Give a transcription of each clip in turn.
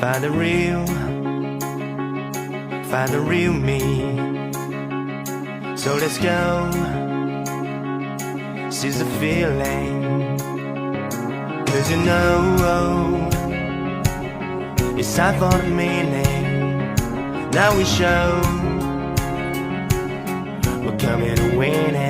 Find the real me. So let's go, seize the feeling. 'Cause you know, it's time for the meaning. Now we show we're coming to win it.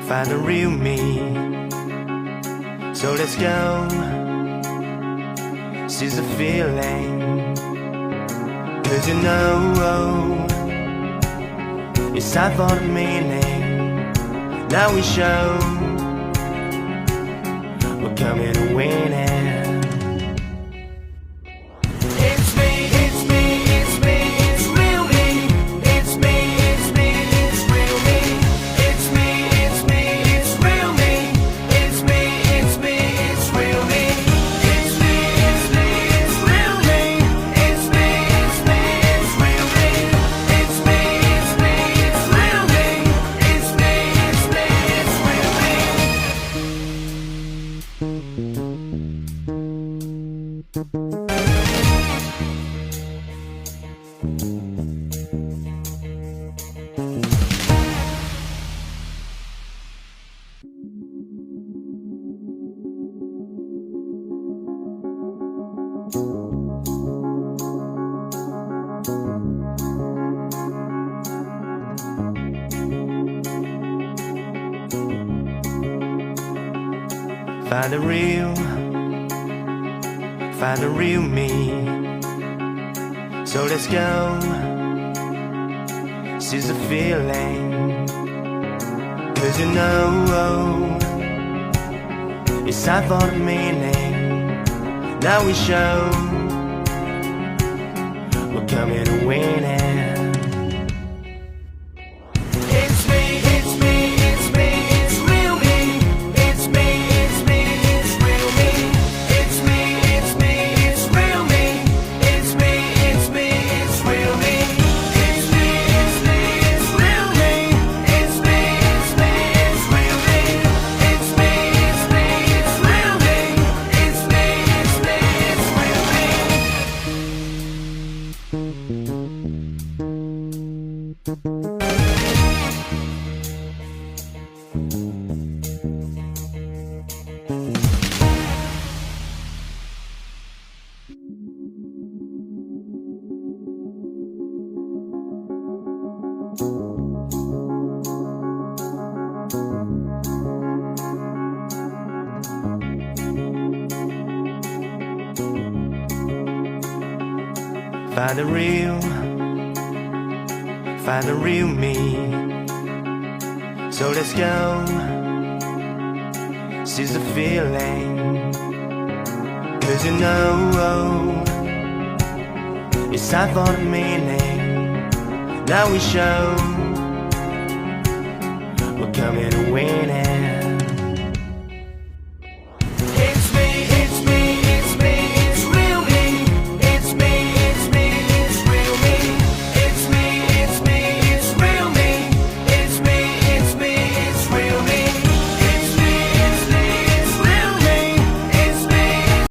Find the real me. So let's go, seize the feeling. 'Cause you know, it's time for the meaning. Now we show we're coming to win it. Find the real me. So let's go, seize the feeling. 'Cause you know, it's time for the meaning. Now we show we're coming to win it. Find the real me. So let's go, seize the feeling. 'Cause you know, it's time for the meaning. Now we show we're coming to win it.